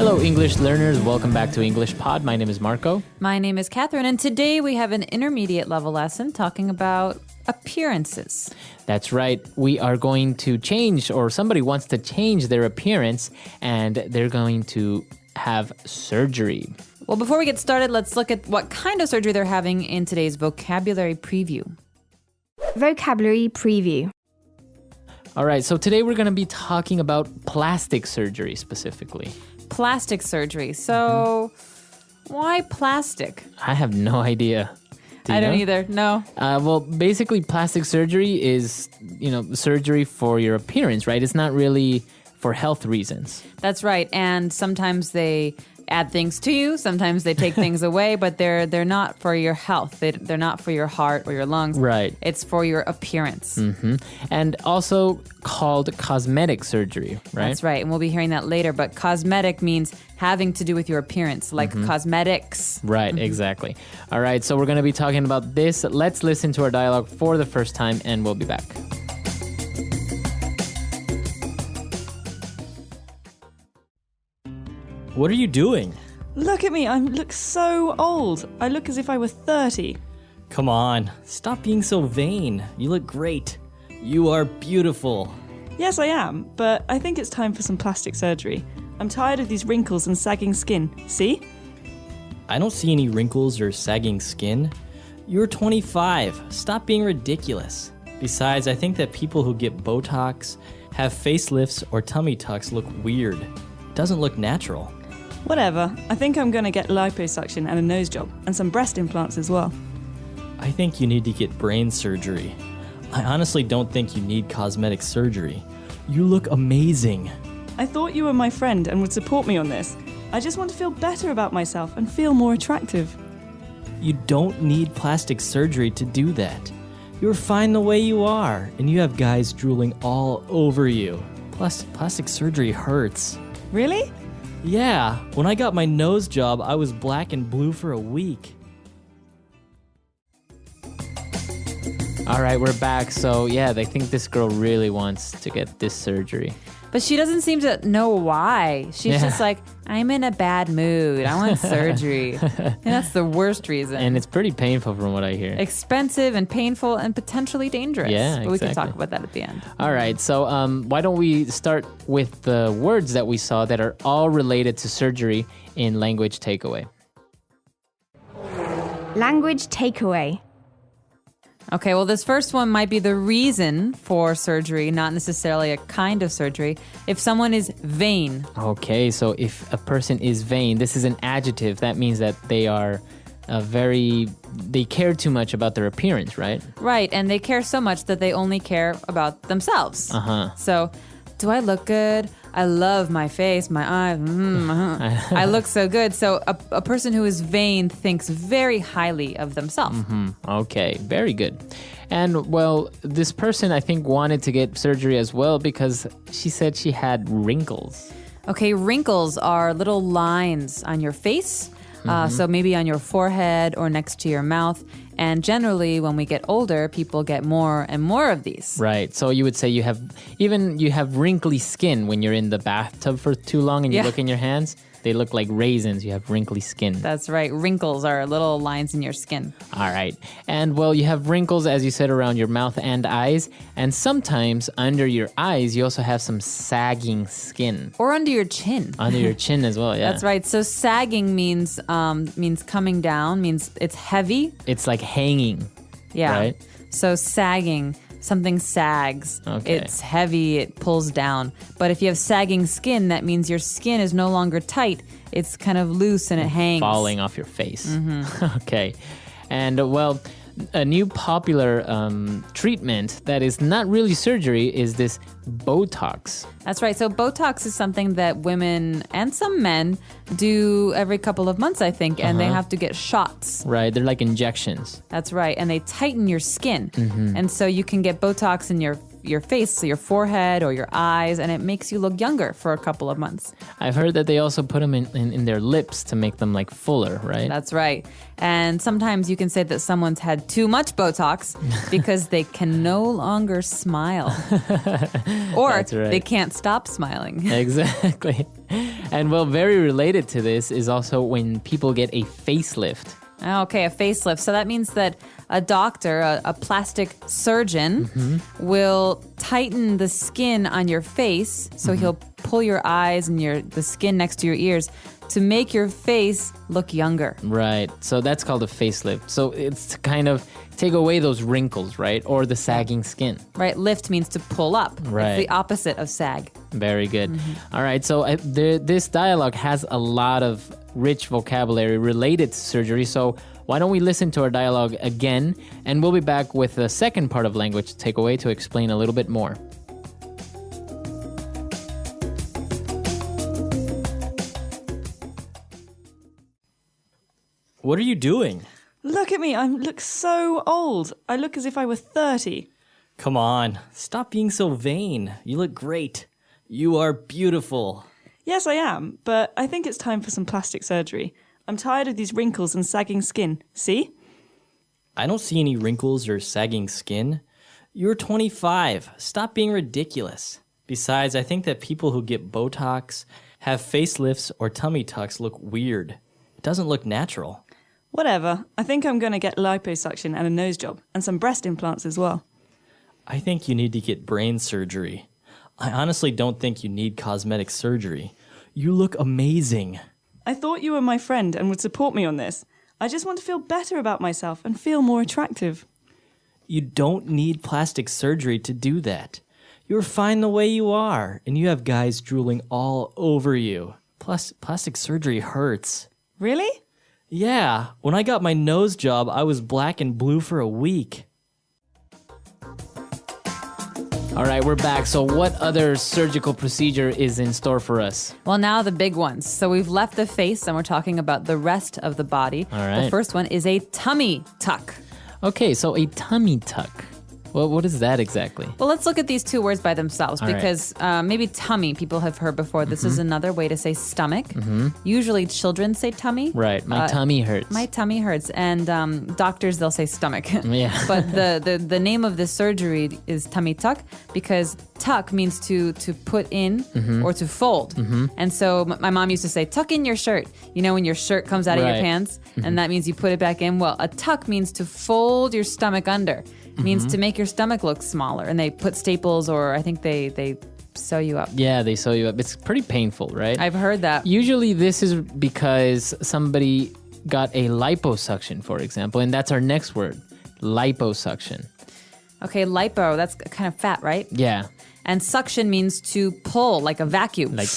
Hello, English learners. Welcome back to English Pod. My name is Marco. My name is Catherine, and today we have an intermediate level lesson talking about appearances. That's right. We are going to change, or somebody wants to change their appearance, and they're going to have surgery. Well, before we get started, let's look at what kind of surgery they're having in today's vocabulary preview. Vocabulary preview. All right, so today we're going to be talking about plastic surgery specifically. Plastic surgery. So, why plastic? I have no idea. Do you I don't know? either. No. Well, basically, plastic surgery is, surgery for your appearance, right? It's not really for health reasons. That's right. And sometimes they add things to you. Sometimes they take things away, but they're not for your health. They're not for your heart or your lungs. Right. It's for your appearance. Mm-hmm. And also called cosmetic surgery, right? That's right. And we'll be hearing that later. But cosmetic means having to do with your appearance, like cosmetics. Right, exactly. All right, so we're going to be talking about this. Let's listen to our dialogue for the first time, and we'll be back. What are you doing? Look at me, I look so old. I look as if I were 30. Come on, stop being so vain. You look great. You are beautiful. Yes, I am, but I think it's time for some plastic surgery. I'm tired of these wrinkles and sagging skin. See? I don't see any wrinkles or sagging skin. You're 25. Stop being ridiculous. Besides, I think that people who get Botox, have facelifts, or tummy tucks look weird. It doesn't look natural. Whatever. I think I'm going to get liposuction and a nose job, and some breast implants as well. I think you need to get brain surgery. I honestly don't think you need cosmetic surgery. You look amazing. I thought you were my friend and would support me on this. I just want to feel better about myself and feel more attractive. You don't need plastic surgery to do that. You're fine the way you are, and you have guys drooling all over you. Plus, plastic surgery hurts. Really? Yeah, when I got my nose job, I was black and blue for a week. All right, we're back. So, yeah, they think this girl really wants to get this surgery. But she doesn't seem to know why. She's just like, I'm in a bad mood. I want surgery. And that's the worst reason. And it's pretty painful from what I hear. Expensive and painful and potentially dangerous. Yeah, But we can exactly. talk about that at the end. All right, so why don't we start with the words that we saw that are all related to surgery in language takeaway. Language takeaway. Okay, well, this first one might be the reason for surgery, not necessarily a kind of surgery. If someone is vain. Okay, so if a person is vain, this is an adjective. That means that they are they care too much about their appearance, right? Right, and they care so much that they only care about themselves. Uh-huh. So, do I look good? I love my face, my eyes. I look so good. So a person who is vain thinks very highly of themselves. Okay, very good. And, well, this person, I think, wanted to get surgery as well because she said she had wrinkles. Okay, wrinkles are little lines on your face. So maybe on your forehead or next to your mouth. And generally, when we get older, people get more and more of these. Right. So you would say you have wrinkly skin when you're in the bathtub for too long and you look in your hands. They look like raisins. You have wrinkly skin. That's right. Wrinkles are little lines in your skin. All right. And, well, you have wrinkles, as you said, around your mouth and eyes. And sometimes under your eyes, you also have some sagging skin. Or under your chin. Under your chin as well, yeah. That's right. So sagging means coming down, means it's heavy. It's like hanging. Yeah. Right? So sagging, something sags. Okay. It's heavy, it pulls down. But if you have sagging skin, that means your skin is no longer tight. It's kind of loose and it hangs. Falling off your face. Okay. And, well, a new popular treatment that is not really surgery is this Botox. That's right. So Botox is something that women and some men do every couple of months, I think, and they have to get shots. Right. They're like injections. That's right. And they tighten your skin. And so you can get Botox in your your face, so your forehead or your eyes, and it makes you look younger for a couple of months. I've heard that they also put them in their lips to make them like fuller, right? That's right. And sometimes you can say that someone's had too much Botox because they can no longer smile. Or That's right. they can't stop smiling. Exactly. And well, very related to this is also when people get a facelift. Okay, a facelift. So that means that a doctor, a plastic surgeon, will tighten the skin on your face. So he'll pull your eyes and the skin next to your ears to make your face look younger. Right. So that's called a facelift. So it's to kind of take away those wrinkles, right? Or the sagging skin. Right. Lift means to pull up. Right. It's the opposite of sag. Very good. All right. So this dialogue has a lot of rich vocabulary related to surgery. So why don't we listen to our dialogue again? And we'll be back with the second part of language takeaway to explain a little bit more. What are you doing? Look at me, I look so old. I look as if I were 30. Come on, stop being so vain. You look great. You are beautiful. Yes, I am, but I think it's time for some plastic surgery. I'm tired of these wrinkles and sagging skin. See? I don't see any wrinkles or sagging skin. You're 25. Stop being ridiculous. Besides, I think that people who get Botox, have facelifts, or tummy tucks look weird. It doesn't look natural. Whatever. I think I'm going to get liposuction and a nose job, and some breast implants as well. I think you need to get brain surgery. I honestly don't think you need cosmetic surgery. You look amazing. I thought you were my friend and would support me on this. I just want to feel better about myself and feel more attractive. You don't need plastic surgery to do that. You're fine the way you are, and you have guys drooling all over you. Plus, plastic surgery hurts. Really? Yeah, when I got my nose job, I was black and blue for a week. All right, we're back. So what other surgical procedure is in store for us? Well, now the big ones. So we've left the face and we're talking about the rest of the body. All right. The first one is a tummy tuck. Okay, so a tummy tuck. Well, what is that exactly? Well, let's look at these two words by themselves All right. because maybe tummy people have heard before. This is another way to say stomach. Usually children say tummy. Right, my tummy hurts. My tummy hurts. And doctors, they'll say stomach. Yeah. But the name of this surgery is tummy tuck because tuck means to put in or to fold. And so my mom used to say, tuck in your shirt. You know, when your shirt comes out of your Right. pants and that means you put it back in. Well, a tuck means to fold your stomach under. Means to make your stomach look smaller. And they put staples or I think they sew you up. Yeah, they sew you up. It's pretty painful, right? I've heard that. Usually this is because somebody got a liposuction, for example, and that's our next word, liposuction. Okay, lipo, that's kind of fat, right? Yeah, And suction means to pull, like a vacuum. like,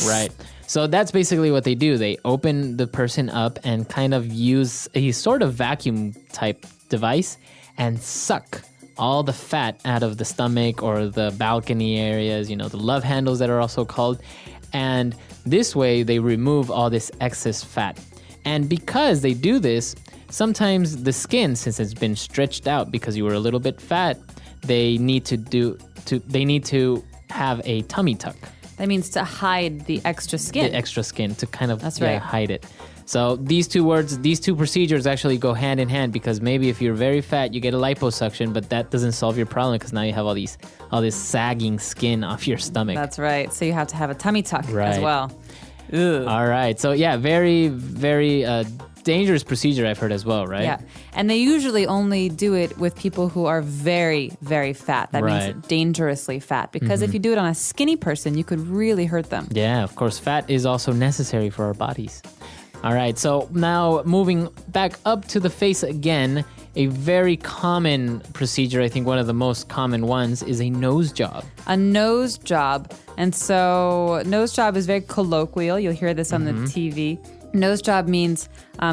right. So that's basically what they do. They open the person up and kind of use a sort of vacuum type device and suck all the fat out of the stomach or the balcony areas, you know, the love handles that are also called. And this way they remove all this excess fat. And because they do this, sometimes the skin, since it's been stretched out because you were a little bit fat, they need to have a tummy tuck. That means to hide the extra skin. The extra skin to kind of That's right. hide it. So these two procedures actually go hand in hand because maybe if you're very fat, you get a liposuction, but that doesn't solve your problem because now you have all this sagging skin off your stomach. That's right. So you have to have a tummy tuck as Right. well. Ugh. All right. So yeah, very, very dangerous procedure I've heard as well, right? Yeah. And they usually only do it with people who are very, very fat. That Right. means dangerously fat. Because if you do it on a skinny person, you could really hurt them. Yeah, of course. Fat is also necessary for our bodies. All right, so now moving back up to the face again, a very common procedure, I think one of the most common ones, is a nose job. A nose job. And so nose job is very colloquial. You'll hear this on the TV. Nose job means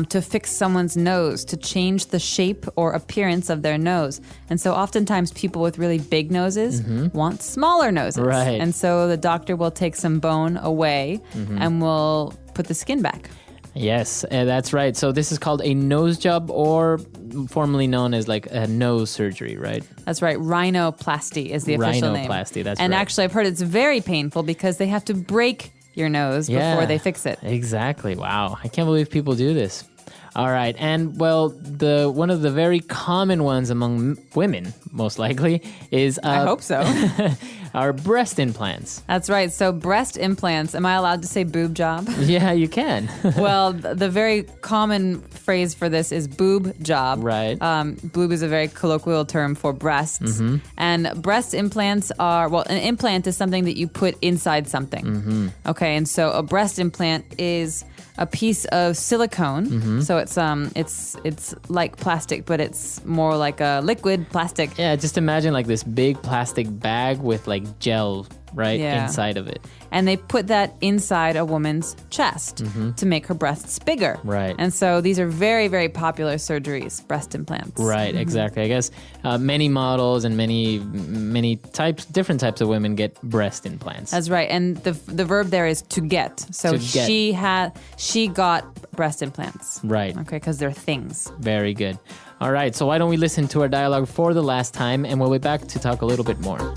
to fix someone's nose, to change the shape or appearance of their nose. And so oftentimes people with really big noses want smaller noses. Right. And so the doctor will take some bone away and will put the skin back. Yes, that's right. So this is called a nose job, or formerly known as like a nose surgery, right? That's right. Rhinoplasty is the official name. Rhinoplasty, that's and right. actually, I've heard it's very painful because they have to break your nose before they fix it. Exactly. Wow. I can't believe people do this. All right. And well, one of the very common ones among women, most likely, is I hope so. our breast implants. That's right. So breast implants, am I allowed to say boob job? Yeah, you can. Well, the very common phrase for this is boob job. Right. Boob is a very colloquial term for breasts. And breast implants are, well, an implant is something that you put inside something. Okay, and so a breast implant is a piece of silicone. So it's like plastic, but it's more like a liquid plastic. Yeah, just imagine like this big plastic bag with like gel inside of it. And they put that inside a woman's chest to make her breasts bigger. Right. And so these are very, very popular surgeries, breast implants. Right, exactly. I guess many models and many different types of women get breast implants. That's right. And the verb there is to get. So To get. she got breast implants. Right. Okay, because they're things. Very good. All right, so why don't we listen to our dialogue for the last time, and we'll be back to talk a little bit more.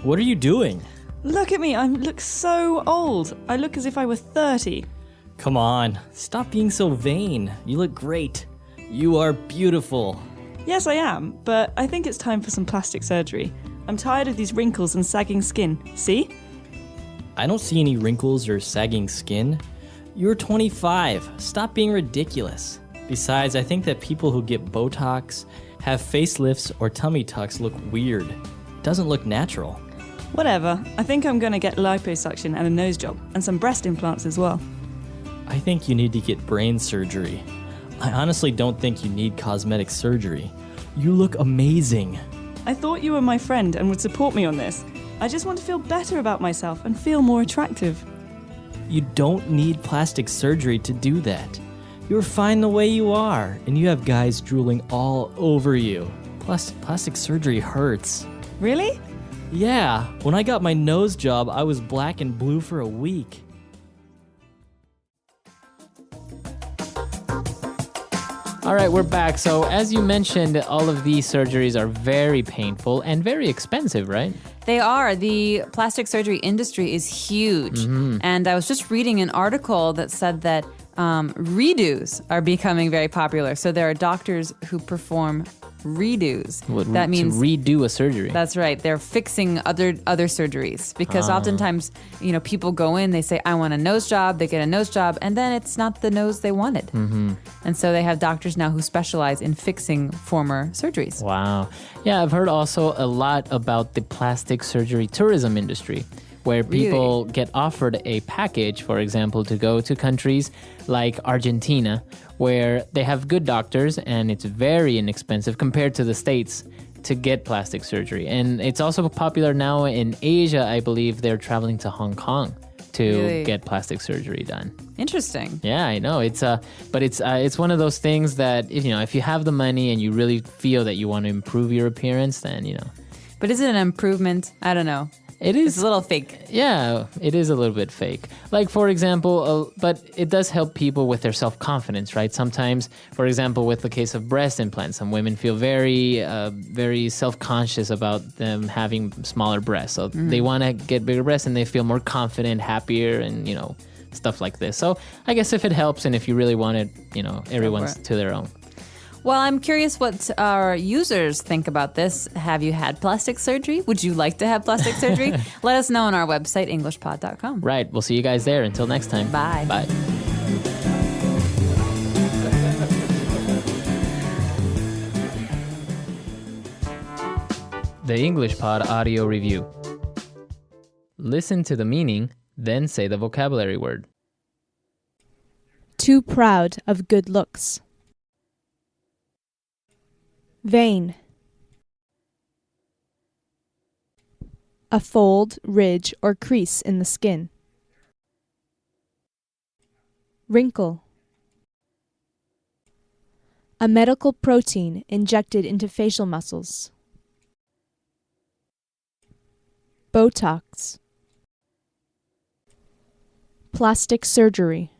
What are you doing? Look at me, I look so old. I look as if I were 30. Come on, stop being so vain. You look great. You are beautiful. Yes, I am, but I think it's time for some plastic surgery. I'm tired of these wrinkles and sagging skin. See? I don't see any wrinkles or sagging skin. You're 25. Stop being ridiculous. Besides, I think that people who get Botox, have facelifts, or tummy tucks look weird. It doesn't look natural. Whatever. I think I'm going to get liposuction and a nose job, and some breast implants as well. I think you need to get brain surgery. I honestly don't think you need cosmetic surgery. You look amazing. I thought you were my friend and would support me on this. I just want to feel better about myself and feel more attractive. You don't need plastic surgery to do that. You're fine the way you are, and you have guys drooling all over you. Plus, plastic surgery hurts. Really? Yeah, when I got my nose job, I was black and blue for a week. All right, we're back. So as you mentioned, all of these surgeries are very painful and very expensive, right? They are. The plastic surgery industry is huge. And I was just reading an article that said that redos are becoming very popular. So there are doctors who perform redos. That means to redo a surgery. That's right. They're fixing other surgeries because oftentimes, people go in, they say, I want a nose job. They get a nose job, and then it's not the nose they wanted. And so they have doctors now who specialize in fixing former surgeries. Wow. Yeah, I've heard also a lot about the plastic surgery tourism industry, where people get offered a package, for example, to go to countries like Argentina, where they have good doctors and it's very inexpensive compared to the States to get plastic surgery. And it's also popular now in Asia. I believe they're traveling to Hong Kong to get plastic surgery done. Interesting. Yeah, I know. But it's one of those things that if you have the money and you really feel that you want to improve your appearance, then But is it an improvement? I don't know. It is. It's a little fake. Yeah, it is a little bit fake. Like, for example, but it does help people with their self-confidence, right? Sometimes, for example, with the case of breast implants, some women feel very self-conscious about them having smaller breasts. So they want to get bigger breasts and they feel more confident, happier, and, stuff like this. So I guess if it helps and if you really want it, everyone's to their own. Well, I'm curious what our users think about this. Have you had plastic surgery? Would you like to have plastic surgery? Let us know on our website, englishpod.com. Right. We'll see you guys there. Until next time. Bye. Bye. The English Pod Audio Review. Listen to the meaning, then say the vocabulary word. Too proud of good looks. Vein. A fold, ridge, or crease in the skin. Wrinkle. A medical protein injected into facial muscles. Botox. Plastic surgery.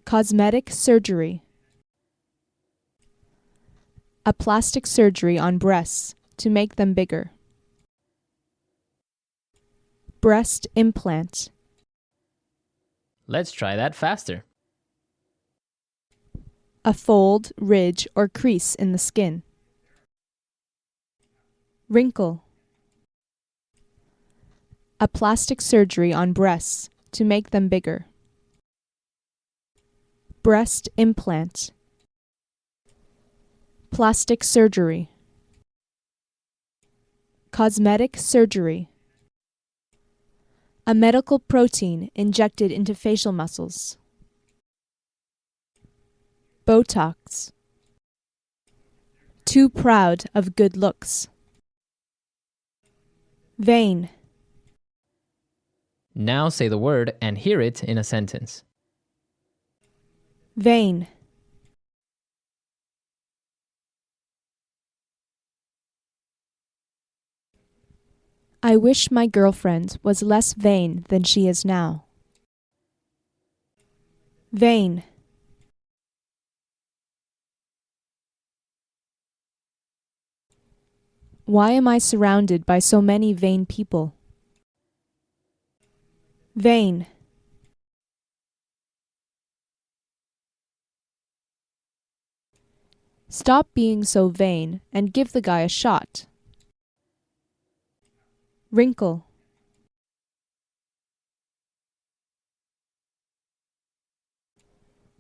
Cosmetic surgery. A plastic surgery on breasts to make them bigger. Breast implant. Let's try that faster. A fold, ridge, or crease in the skin. Wrinkle. A plastic surgery on breasts to make them bigger. Breast implant. Plastic surgery. Cosmetic surgery. A medical protein injected into facial muscles. Botox. Too proud of good looks. Vain. Now say the word and hear it in a sentence. Vain. I wish my girlfriend was less vain than she is now. Vain. Why am I surrounded by so many vain people? Vain. Stop being so vain and give the guy a shot. Wrinkle.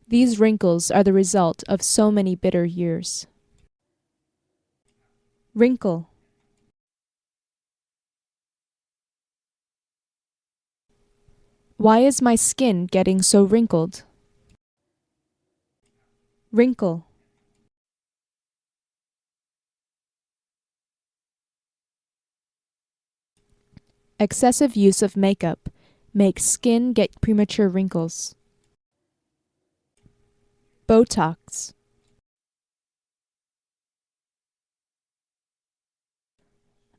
These wrinkles are the result of so many bitter years. Wrinkle. Why is my skin getting so wrinkled? Wrinkle. Excessive use of makeup makes skin get premature wrinkles. Botox.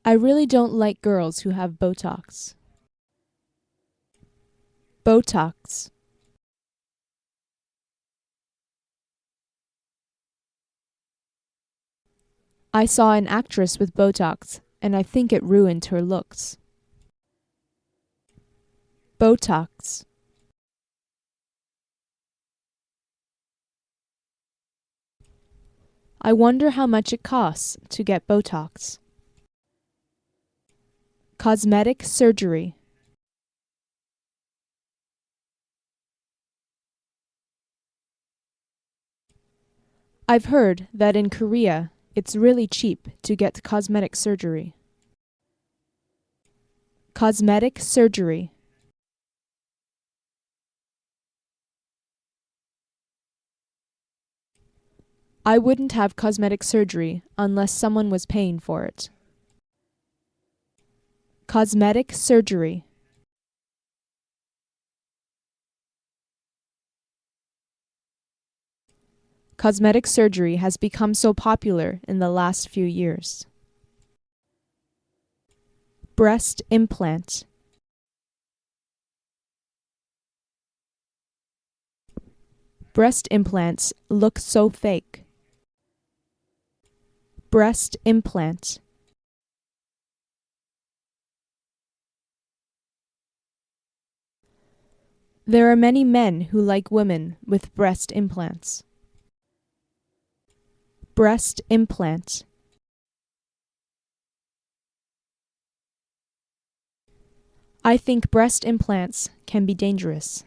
I really don't like girls who have Botox. Botox. I saw an actress with Botox, and I think it ruined her looks. Botox. I wonder how much it costs to get Botox. Cosmetic surgery. I've heard that in Korea, it's really cheap to get cosmetic surgery. Cosmetic surgery. I wouldn't have cosmetic surgery unless someone was paying for it. Cosmetic surgery. Cosmetic surgery has become so popular in the last few years. Breast implant. Breast implants look so fake. Breast implant. There are many men who like women with breast implants. Breast implant. I think breast implants can be dangerous.